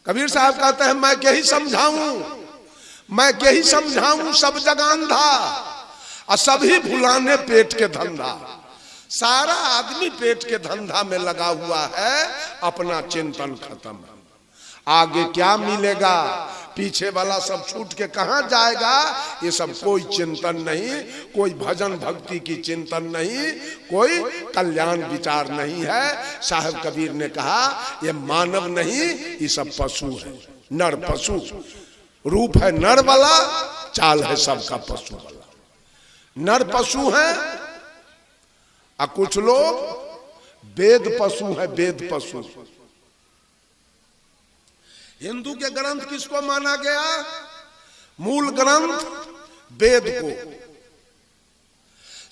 कबीर साहब कहते हैं मैं क्या ही समझाऊं, मैं क्या ही समझाऊं, सब जगह अंधा और सभी भुलाने पेट के धंधा। सारा आदमी पेट के धंधा में लगा हुआ है, अपना चिंतन खत्म। आगे क्या मिलेगा, पीछे वाला सब छूट के कहां जाएगा, ये सब कोई चिंतन नहीं, कोई भजन भक्ति की चिंतन नहीं, कोई कल्याण विचार नहीं है। साहब कबीर ने कहा ये मानव नहीं, ये सब पशु है, नर पशु। रूप है नर वाला, चाल है सबका पशु वाला। नर पशु है और कुछ लोग वेद पशु है, वेद पशु। हिंदू के ग्रंथ किसको माना गया, मूल ग्रंथ वेद को।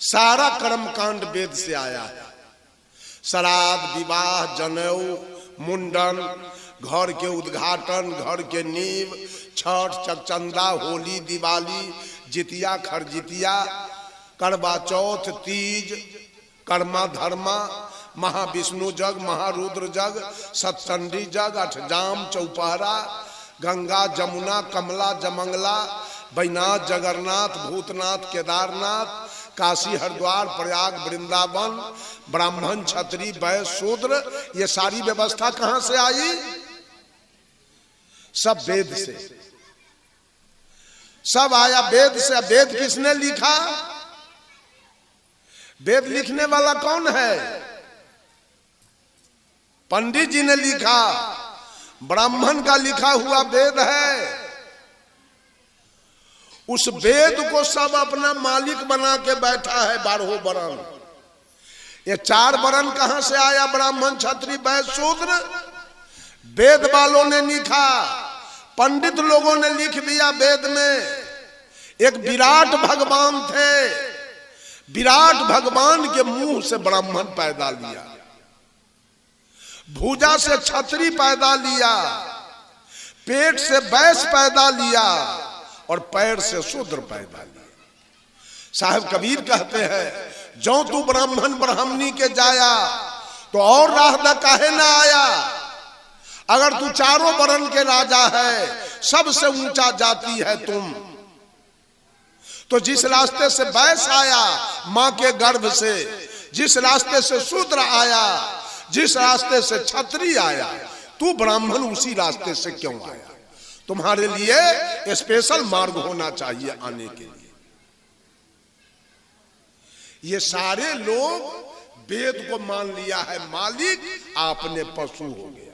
सारा कर्मकांड वेद से आया है। श्राद्ध, विवाह, जनेऊ, मुंडन, घर के उद्घाटन, घर के नींव, छठ, चकचंदा, होली, दिवाली, जितिया, खरजितिया, करवा चौथ, तीज, कर्मा धर्मा, महाविष्णु जग, महारुद्र जग, सतचंडी जग, अठजाम, चौपहरा, गंगा, जमुना, कमला, जमंगला, बैनाथ, जगन्नाथ, भूतनाथ, केदारनाथ, काशी, हरिद्वार, प्रयाग, वृंदावन, ब्राह्मण, क्षत्रिय, वैश्य, शूद्र, ये सारी व्यवस्था कहां से आई, सब वेद से। सब आया वेद से। वेद किसने लिखा, वेद लिखने वाला कौन है, पंडित जी ने लिखा। ब्राह्मण का लिखा हुआ वेद है। उस वेद को सब अपना मालिक बना के बैठा है। 12 वर्ण, ये 4 वर्ण कहां से आया, ब्राह्मण, क्षत्रिय, वैश्य, शूद्र, वेद वालों ने लिखा। पंडित लोगों ने लिख दिया वेद में। एक विराट भगवान थे, विराट भगवान के मुंह से ब्राह्मण पैदा लिया, भुजा से क्षत्रिय पैदा लिया, पेट से वैश्य पैदा लिया और पैर से शूद्र पैदा लिया। साहब कबीर कहते हैं जो तू ब्राह्मण ब्राह्मणी के जाया तो और राह काहे ना आया। अगर तू चारों वर्ण के राजा है, सबसे ऊंचा जाति है तुम, तो जिस रास्ते से वैश्य आया मां के गर्भ से, जिस रास्ते से शूद्र आया, जिस रास्ते से क्षत्रिय आया, तू ब्राह्मण उसी रास्ते से क्यों आया। तुम्हारे लिए स्पेशल मार्ग होना चाहिए आने के लिए। ये सारे लोग वेद को मान लिया है मालिक, आपने पशु हो गया।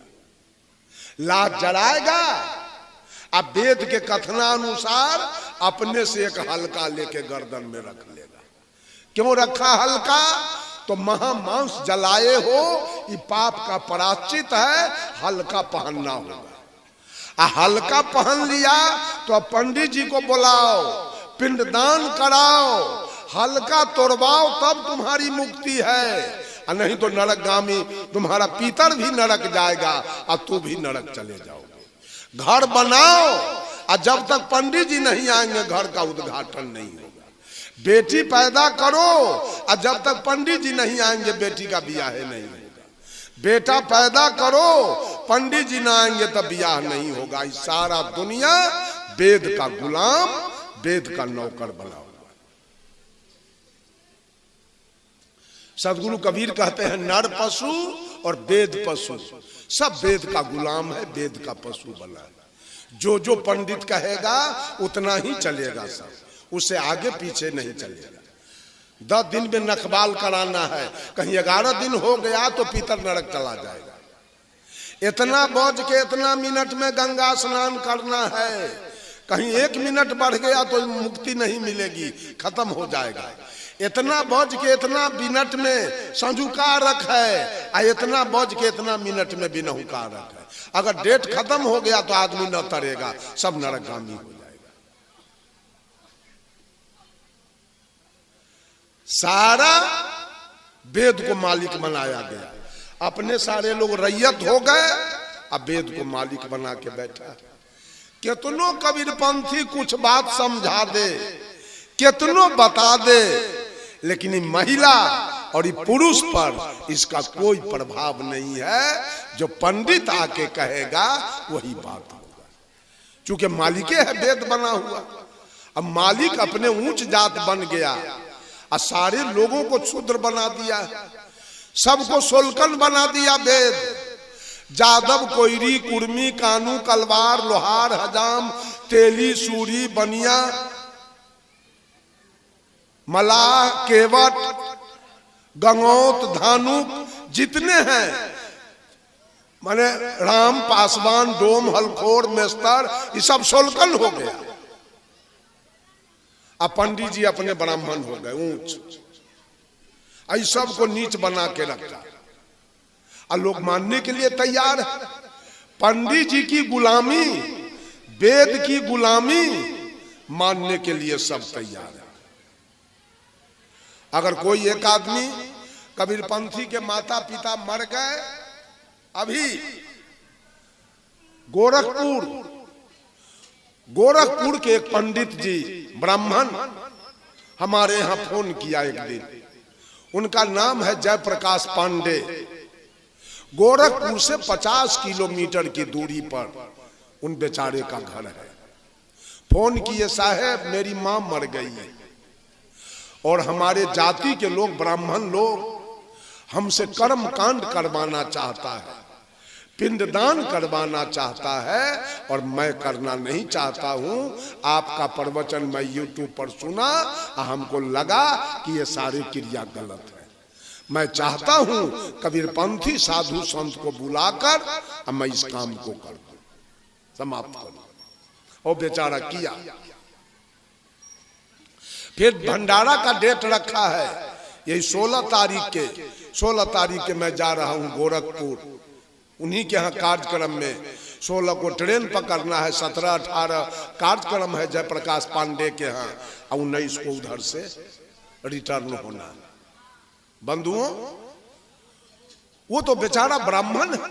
लात जलाएगा, अब वेद के कथनानुसार अपने से एक हल्का लेके गर्दन में रख लेगा। क्यों रखा हल्का, तो महामांस जलाए हो, ये पाप का प्रायश्चित है, हल्का पहनना होगा। हल्का पहन लिया तो पंडित जी को बुलाओ, पिंडदान कराओ, हल्का तोड़वाओ, तब तुम्हारी मुक्ति है। नहीं तो नरकगामी, तुम्हारा पितर भी नरक जाएगा और तू भी नरक चले जाओगे। घर बनाओ और जब तक पंडित जी नहीं आएंगे घर का उद्घाटन नहीं होगा। बेटी पैदा करो और जब तक पंडित जी नहीं आएंगे बेटी का ब्याह नहीं होगा। बेटा पैदा करो, पंडित जी ना आएंगे तब ब्याह नहीं होगा। इस सारा दुनिया वेद का गुलाम, वेद का नौकर बना हुआ। सदगुरु कबीर कहते हैं नर पशु और वेद पशु, सब वेद का गुलाम है, वेद का पशु बना है। जो जो पंडित कहेगा उतना ही चलेगा, सब उससे आगे पीछे नहीं चलेगा। 10 दिन में नखबाल कराना है, कहीं 11 दिन हो गया तो पितर नरक चला जाएगा। इतना बज के इतना मिनट में गंगा स्नान करना है, कहीं 1 मिनट बढ़ गया तो मुक्ति नहीं मिलेगी, खत्म हो जाएगा। इतना बज के इतना मिनट में संजुका रख है, और इतना बज के इतना मिनट में बिनहुका रख है। अगर डेट खत्म हो गया तो आदमी न तरेगा, सब नरकगामी हो जाएगा। सारा वेद को मालिक बनाया गया। अपने सारे लोग रैयत हो गए, अब वेद को मालिक बना के बैठा। कितनों कबीरपंथी कुछ बात समझा दे, कितनों बता दे, लेकिन महिला और ये पुरुष पर इसका कोई प्रभाव नहीं है। जो पंडित आके कहेगा वही बात होगा, क्योंकि मालिके है वेद बना हुआ। अब मालिक अपने ऊंच जात बन गया और सारे लोगों को शूद्र बना दिया, सबको सोलकन बना दिया वेद। जादव, कोयरी, कुर्मी, कानू, कलवार, लोहार, हजाम, तेली, सूरी, बनिया, मलाह, केवट, गंगौत, धानुक, जितने हैं माने राम, पासवान, डोम, हलखोर, मेस्तर, ये सब सोलकन हो गया। अब पंडित जी अपने ब्राह्मण हो गए ऊंच, आई सब को नीच बना के रखा और लोग मानने के लिए तैयार है। पंडित जी की गुलामी, वेद की गुलामी मानने के लिए सब तैयार है। अगर कोई एक आदमी कबीरपंथी के माता पिता मर गए, अभी गोरखपुर के एक पंडित जी ब्राह्मण हमारे यहां फोन किया एक दिन। उनका नाम है जयप्रकाश पांडे। गोरखपुर से 50 किलोमीटर की दूरी पर उन बेचारे का घर है। फोन किए, साहब मेरी मां मर गई है और हमारे जाति के लोग, ब्राह्मण लोग हमसे कर्म कांड करवाना चाहता है, पिंडदान करवाना चाहता है और मैं करना नहीं चाहता हूं। आपका प्रवचन मैं YouTube पर सुना और हमको लगा कि ये सारी क्रिया गलत है। मैं चाहता हूं कबीरपंथी साधु संत को बुलाकर मैं इस काम को कर दूं, समाप्त कर दूं। और बेचारा किया। फिर भंडारा का डेट रखा है, यही 16 तारीख के मैं जा रहा हूं गोरखपुर। उन्हीं के यहाँ कार्यक्रम में 16 को ट्रेन पकड़ना है, 17-18 कार्यक्रम है जयप्रकाश पांडे के यहाँ, और 19 को उधर से रिटर्न होना। बंधुओं, वो तो बेचारा ब्राह्मण है,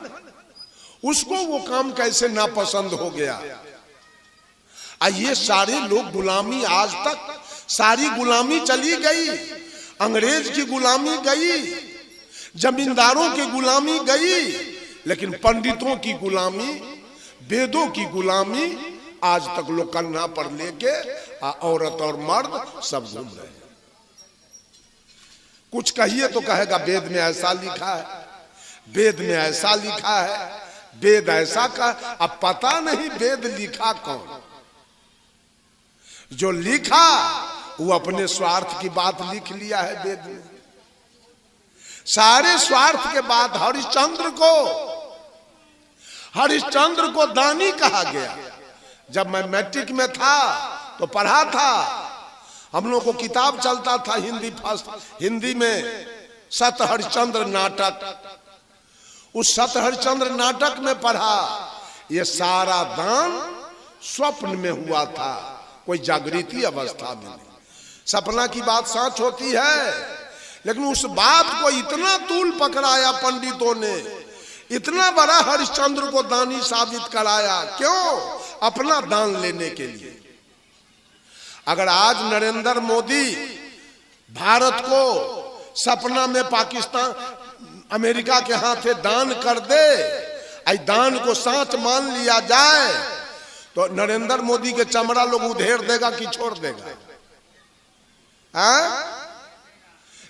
उसको वो काम कैसे नापसंद हो गया। ये सारे लोग गुलामी, आज तक सारी गुलामी चली गई। अंग्रेज की गुलामी गई, जमींदारों की गुलामी गई, लेकिन पंडितों की गुलामी, वेदों की गुलामी आज तक लोग कन्हा पर लेके औरत और मर्द सब घूम रहे हैं। कुछ कहिए तो कहेगा वेद में ऐसा लिखा है, वेद में ऐसा लिखा है, वेद ऐसा का। अब पता नहीं वेद लिखा कौन। जो लिखा वो अपने स्वार्थ की बात लिख लिया है वेद में। सारे स्वार्थ के बाद हरिश्चंद्र को दानी कहा गया। जब मैं मैट्रिक में था तो पढ़ा था, हम लोग को किताब चलता था हिंदी में सत हरिश्चंद्र नाटक। उस सत हरिश्चंद्र नाटक में पढ़ा, ये सारा दान स्वप्न में हुआ था, कोई जागृति अवस्था में नहीं। सपना की बात सच होती है, लेकिन उस बात को इतना तूल पकड़ाया पंडितों ने, इतना बड़ा हरिश्चंद्र को दानी साबित कराया। क्यों? अपना दान लेने के लिए। अगर आज नरेंद्र मोदी भारत को सपना में पाकिस्तान, अमेरिका के हाथे दान कर दे, आई दान को सांच मान लिया जाए, तो नरेंद्र मोदी के चमड़ा लोग उधेड़ देगा कि छोड़ देगा?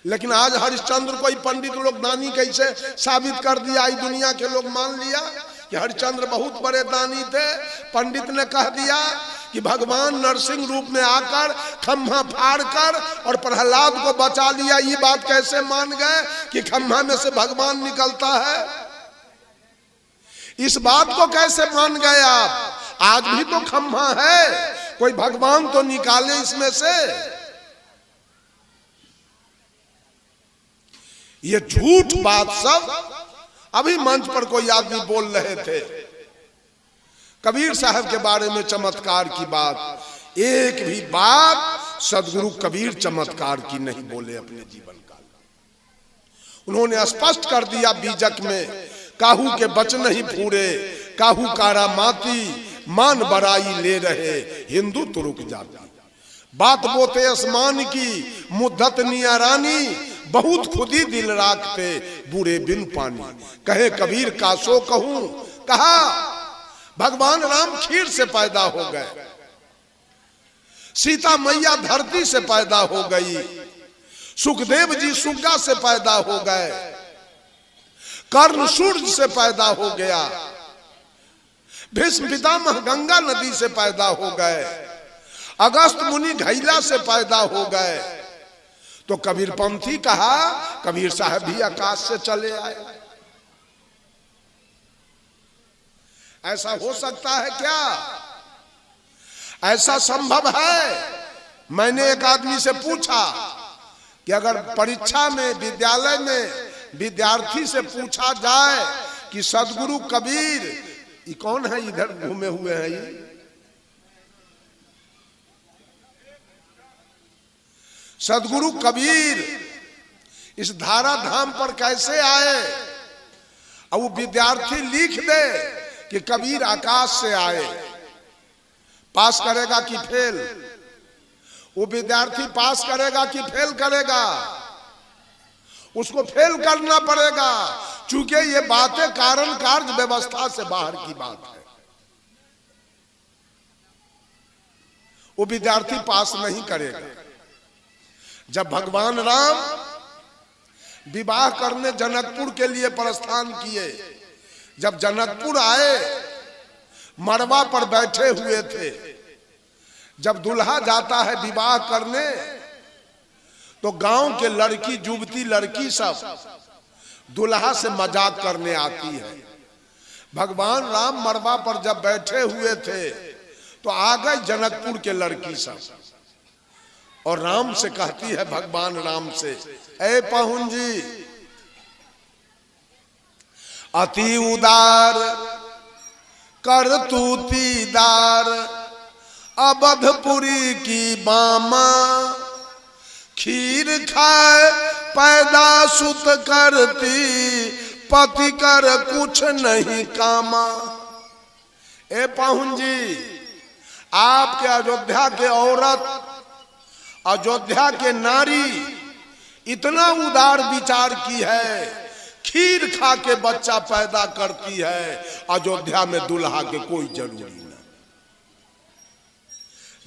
लेकिन आज हरिश्चंद्र को पंडित लोग दानी कैसे साबित कर दिया, आई दुनिया के लोग मान लिया कि हरिश्चंद्र बहुत बड़े दानी थे। पंडित ने कह दिया कि भगवान नरसिंह रूप में आकर खम्भा फाड़ कर और प्रहलाद को बचा लिया। ये बात कैसे मान गए कि खम्भा में से भगवान निकलता है? इस बात को कैसे मान गए आप? आज भी तो खम्भा है, कोई भगवान तो निकाले इसमें से। ये झूठ बात सब अभी मंच पर कोई आदमी बोल रहे थे कबीर साहब के बारे में, चमत्कार की बात। एक भी बात सदगुरु कबीर चमत्कार की नहीं बोले अपने जीवन काल में। उन्होंने स्पष्ट कर दिया बीजक में, काहू के बचन ही पूरे, काहू कारा माती, मान बराई ले रहे हिंदू तुरुक जाती। बात बोते आसमान की, मुद्दत निया रानी, बहुत खुदी दिल राखते बूढ़े बिन पानी। कहे कबीर कासो कहूं, कहा भगवान राम खीर से पैदा हो गए, सीता मैया धरती से पैदा हो गई, सुखदेव जी सुग्गा से पैदा हो गए, कर्ण सूर्य से पैदा हो गया, भीष्म पितामह गंगा नदी से पैदा हो गए, अगस्त मुनि घैला से पैदा हो गए। तो कबीर पंथी कहा कबीर साहब भी आकाश से चले आए। ऐसा हो सकता है क्या? ऐसा संभव है? मैंने एक आदमी से पूछा कि अगर परीक्षा में विद्यालय में विद्यार्थी से पूछा जाए कि सदगुरु कबीर, ये कौन है इधर घूमे हुए हैं, ये सदगुरु कबीर इस धारा धाम पर कैसे आए, और वो विद्यार्थी लिख दे कि कबीर आकाश से आए, पास करेगा कि फेल? वो विद्यार्थी पास करेगा कि फेल करेगा? उसको फेल करना पड़ेगा, क्योंकि ये बातें कारण कार्य व्यवस्था से बाहर की बात है। वो विद्यार्थी पास नहीं करेगा। जब भगवान राम विवाह करने जनकपुर के लिए प्रस्थान किए, जब जनकपुर आए, मड़वा पर बैठे हुए थे, जब दुल्हा जाता है विवाह करने तो गांव के लड़की युवती लड़की सब दुल्हा से मजाक करने आती है। भगवान राम मड़वा पर जब बैठे हुए थे तो आ गए जनकपुर के लड़की सब, और राम से कहती है भगवान राम से, ए पहुन जी, अति उदार करतूतीदार अवधपुरी की बामा, खीर खाए पैदा सुत करती पति कर कुछ नहीं कामा। ए पाहुन जी, आपके अयोध्या के औरत, अयोध्या के नारी इतना उदार विचार की है, खीर खा के बच्चा पैदा करती है, अयोध्या में दुल्हा के कोई जरूरी नहीं।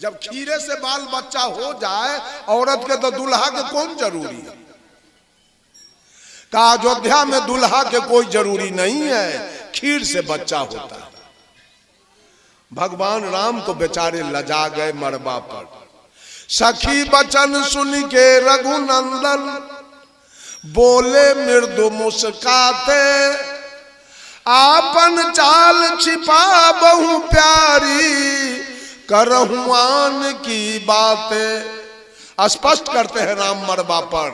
जब खीरे से बाल बच्चा हो जाए औरत के, तो दुल्हा के कौन जरूरी है? का अयोध्या में दुल्हा के कोई जरूरी नहीं है, खीर से बच्चा होता है। भगवान राम तो बेचारे लजा गए मड़बा पर। सखी बचन सुन के रघुनंदन बोले मृदु मुस्काते, आपन चाल छिपा बहु प्यारी करहुआन की बातें। स्पष्ट करते हैं राम मड़बा पर,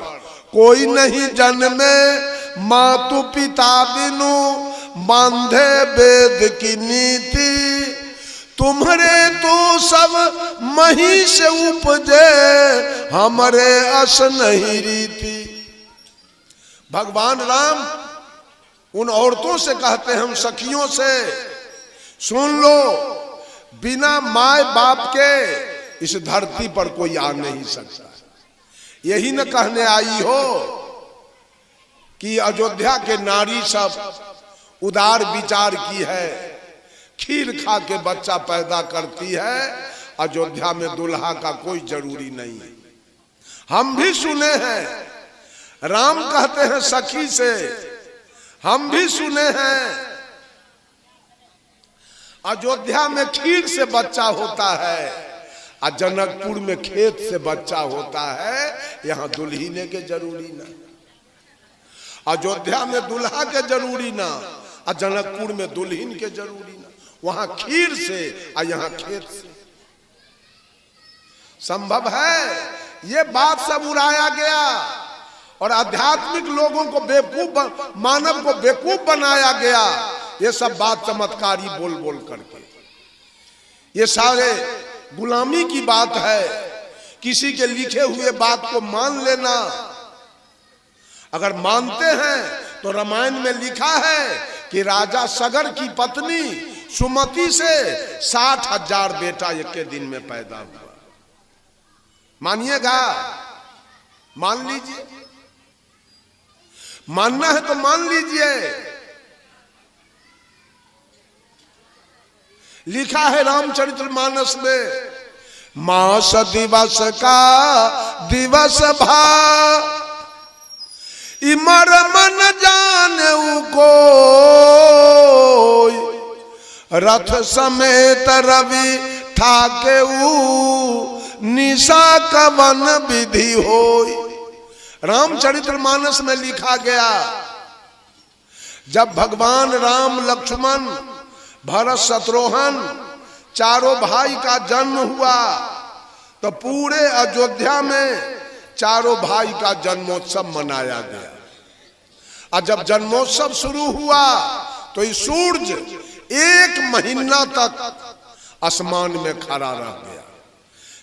कोई नहीं जन्मे मातु पिता बिनु, बांधे वेद की नीति, तुम्हारे तो सब मही से उपजे, हमारे अस नहीं रीति। भगवान राम उन औरतों से कहते हैं, हम सखियों से, सुन लो, बिना माए बाप के इस धरती पर कोई आ नहीं सकता। यही न कहने आई हो कि अयोध्या के नारी सब उदार विचार की है, खीर खा के बच्चा पैदा करती है, अयोध्या में दुल्हा का कोई जरूरी नहीं है। हम भी सुने हैं, राम कहते हैं सखी से, हम भी सुने हैं अयोध्या में खीर से बच्चा होता है, और जनकपुर में खेत से बच्चा होता है, यहां दुल्हीने के जरूरी ना। अयोध्या में दुल्हा के जरूरी ना, और जनकपुर में दुल्हीन के जरूरी ना। वहां खीर से और यहां खेत से। संभव है? ये बात सब उड़ाया गया और आध्यात्मिक लोगों को बेवकूफ, मानव को बेवकूफ बनाया गया। ये सब बात चमत्कारी बोल बोल करके, ये सारे गुलामी की बात है। किसी के लिखे हुए बात को मान लेना, अगर मानते हैं तो रामायण में लिखा है कि राजा सगर की पत्नी सुमति से 60,000 बेटा एक के दिन में पैदा हुआ। मानिएगा? मान लीजिए। मानना है तो मान लीजिए। लिखा है रामचरितमानस में, मास दिवस का दिवस भा मरम न जाने को, रथ समेत रवि ठाके निशा कवन विधि होई। रामचरितमानस में लिखा गया, जब भगवान राम लक्ष्मण भरत शत्रुघ्न चारों भाई का जन्म हुआ तो पूरे अयोध्या में चारों भाई का जन्मोत्सव मनाया गया। और जब जन्मोत्सव शुरू हुआ तो ये सूरज 1 महीना तक आसमान में खड़ा रह गया।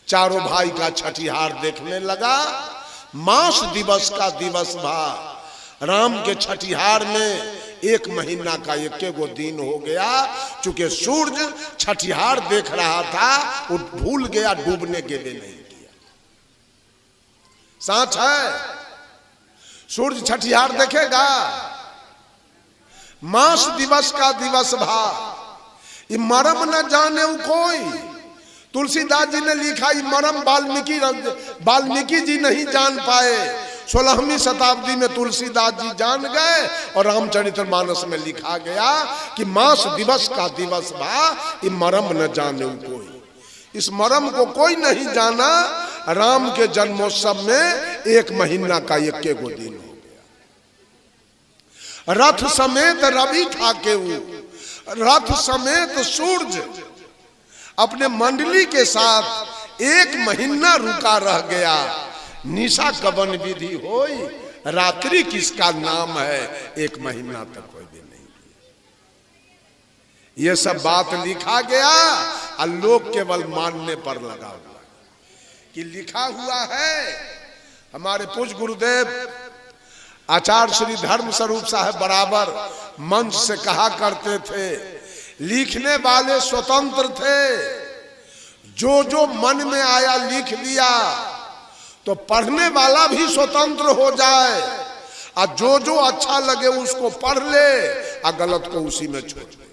चारों भाई का छठिहार देखने लगा। मास दिवस का दिवस भा, राम के छठिहार में 1 महीना का 1 दिन हो गया। चूंकि सूरज छठिहार देख रहा था, वो भूल गया, डूबने के लिए नहीं किया। सच है, सूरज छठिहार देखेगा। मास दिवस का दिवस भा ये मरम न जाने कोई। तुलसीदास जी ने लिखा, ये मरम वाल्मीकि जी नहीं जान पाए, 16वीं शताब्दी में तुलसीदास जी जान गए और रामचरितमानस में लिखा गया कि मास दिवस का दिवस भा ये मरम न जाने कोई। इस मरम को कोई नहीं जाना। राम के जन्मोत्सव में 1 महीना का 1 दिन हो गया। रथ समेत रवि ठाके, रथ समेत सूरज अपने मंडली के साथ 1 महीना रुका रह गया। निशा कवन विधि होई, रात्रि किसका नाम है, 1 महीना तक कोई भी नहीं किया। ये सब बात लिखा गया और लोग केवल मानने पर लगा हुआ कि लिखा हुआ है। हमारे पूज्य गुरुदेव आचार्य श्री धर्म स्वरूप साहब बराबर मंच से कहा करते थे, लिखने वाले स्वतंत्र थे, जो मन में आया लिख दिया, तो पढ़ने वाला भी स्वतंत्र हो जाए और जो अच्छा लगे उसको पढ़ ले और गलत को उसी में छोड़ दे।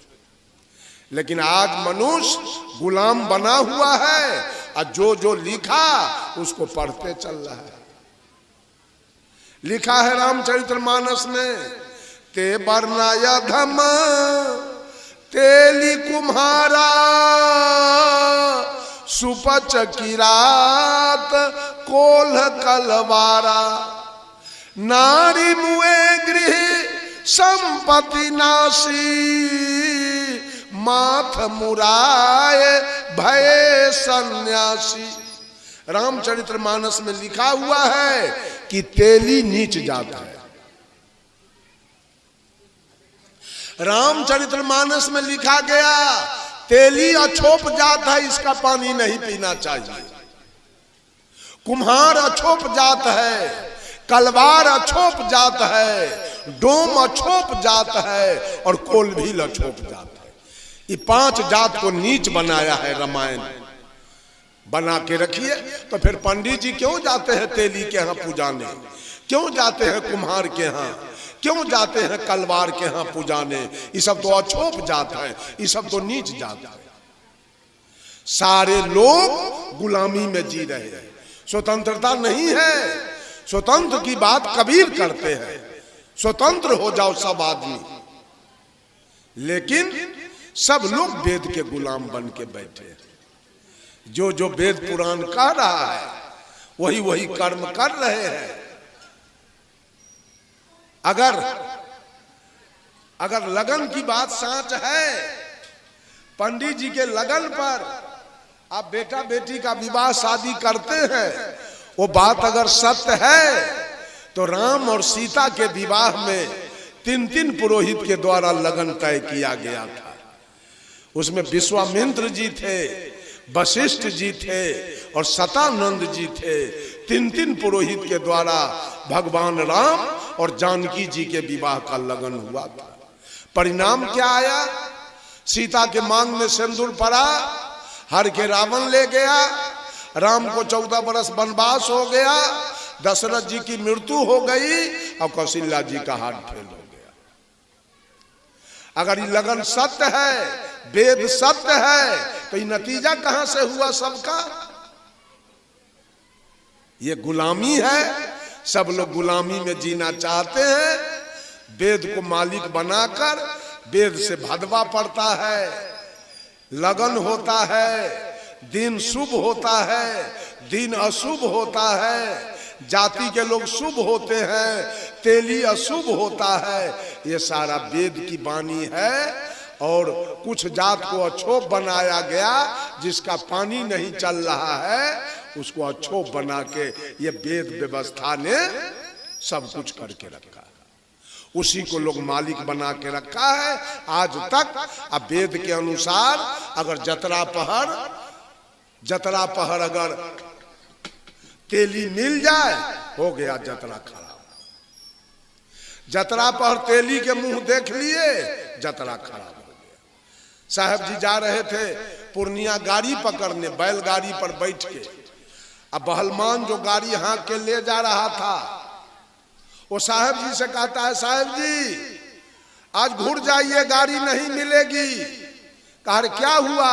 लेकिन आज मनुष्य गुलाम बना हुआ है और जो लिखा उसको पढ़ते चल रहा है। लिखा है रामचरितमानस में, ते बरनाया धम तेली कुम्हारा, सुपच किरात कोल्ह कलवारा, नारी मुए गृह संपत्ति नासी, माथ मुराए भय सन्यासी। रामचरितमानस में लिखा हुआ है कि तेली नीच जाता है। रामचरितमानस में लिखा गया, तेली अछोप जात है, इसका पानी नहीं पीना चाहिए। कुम्हार अछोप जात है, कलवार अछोप जात है, डोम अछोप जात है और कोल्भील अछोप जात है। ये 5 जात को नीच बनाया है रामायण। बना के रखिए। तो फिर पंडित जी क्यों जाते हैं तेली के यहाँ पूजाने, क्यों जाते हैं कुम्हार के यहाँ, क्यों जाते हैं कलवार के यहाँ पूजाने? ये सब तो अछोप जात है, ये सब तो नीच जात है। सारे लोग गुलामी में जी रहे हैं, स्वतंत्रता नहीं है। स्वतंत्र की बात कबीर करते हैं, स्वतंत्र हो जाओ सब आदमी। लेकिन सब लोग वेद के गुलाम बन के बैठे हैं। जो वेद पुराण कह रहा है वही कर्म कर रहे हैं। अगर लगन की बात सच है, पंडित जी के लगन पर आप बेटा बेटी का विवाह शादी करते हैं, वो बात अगर सत्य है तो राम और सीता के विवाह में 3 पुरोहित के द्वारा लगन तय किया गया था। उसमें विश्वामित्र जी थे, वशिष्ठ जी थे और सतानंद जी थे। 3 पुरोहित के द्वारा भगवान राम और जानकी जी के विवाह का लगन हुआ था। परिणाम क्या आया? सीता के मांग में सिंदूर पड़ा, हर के रावण ले गया, राम को 14 बरस वनवास हो गया दशरथ जी की मृत्यु हो गई और कौशल्या जी का हार्ट फेल हो गया। अगर ये लगन सत्य है, वेद सत्य है, तो ये नतीजा कहां से हुआ सबका? ये गुलामी है। सब लोग गुलामी में जीना चाहते हैं। वेद को मालिक बनाकर वेद से भदवा पड़ता है, लगन होता है, दिन शुभ होता है, दिन अशुभ होता है, जाति के लोग शुभ होते हैं, तेली अशुभ होता है। ये सारा वेद की वाणी है। और कुछ जात को अछोप बनाया गया, जिसका पानी नहीं चल रहा है उसको अछोप बना के ये वेद व्यवस्था ने सब कुछ करके रखा है। उसी को लोग मालिक बना के रखा है आज तक। अब वेद के अनुसार अगर जतरा पहर अगर तेली मिल जाए, हो गया जतरा खराब। जतरा पहर तेली के मुंह देख लिए, जतरा खराब हो गया। साहब जी जा रहे थे पूर्णिया गाड़ी पकड़ने, बैलगाड़ी पर बैठ के। अब बहलमान जो गाड़ी हाँक के ले जा रहा था, वो साहब जी से कहता है, साहब जी आज घुर जाइए, गाड़ी नहीं मिलेगी। कहा क्या हुआ?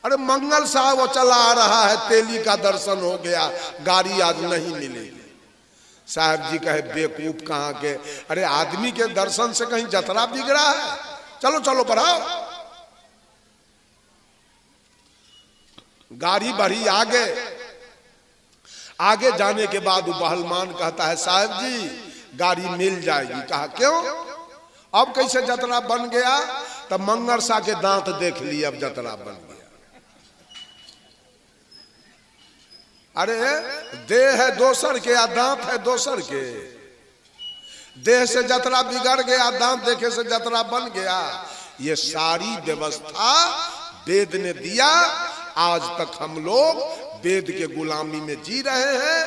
अरे मंगल साहब वो चला आ रहा है, तेली का दर्शन हो गया, गाड़ी आज नहीं मिलेगी। साहब जी कहे बेवकूफ कहाँ के, अरे आदमी के दर्शन से कहीं जतरा बिगड़ा है? चलो चलो बढ़ाओ। गाड़ी बढ़ी आगे। आगे जाने के बाद वो बहलमान कहता है, साहब जी गाड़ी मिल जाएगी। कहा क्यों? अब कैसे जतरा बन गया? तब मंगर सा के दांत देख लिए, अब जतरा बन गया। अरे देह है दोसर के या दांत है दोसर के? देह से जतरा बिगड़ गया, दांत देखे से जतरा बन गया। ये सारी व्यवस्था वेद ने दिया। आज तक हम लोग वेद के गुलामी में जी रहे हैं।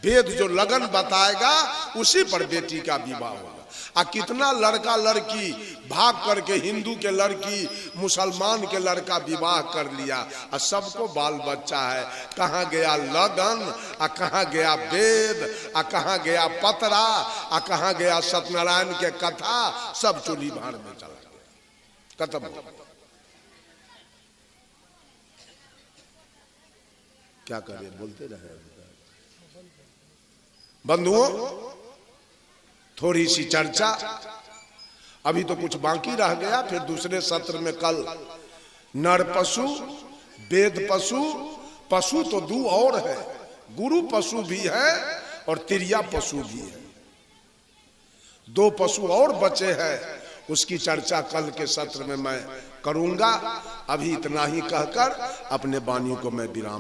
वेद जो लगन बताएगा उसी पर बेटी का विवाह होगा। आ कितना लड़का लड़की भाग करके हिंदू के लड़की मुसलमान के लड़का विवाह कर लिया, और सबको बाल बच्चा है। कहाँ गया लगन, आ कहाँ गया वेद, आ कहाँ गया पतरा, आ कहाँ गया सत्यनारायण के कथा? सब चूल्ही भाड़ में चला गया, खत्म हो गया। क्या करें, बोलते रहे। बंधुओं, थोड़ी सी चर्चा अभी तो कुछ बाकी रह गया, फिर दूसरे सत्र में कल नर पशु, वेद पशु, पशु तो दो और है, गुरु पशु भी है और तिरिया पशु भी है। दो पशु और बचे हैं, उसकी चर्चा कल के सत्र में मैं करूंगा। अभी इतना ही कहकर अपने वाणी को मैं विराम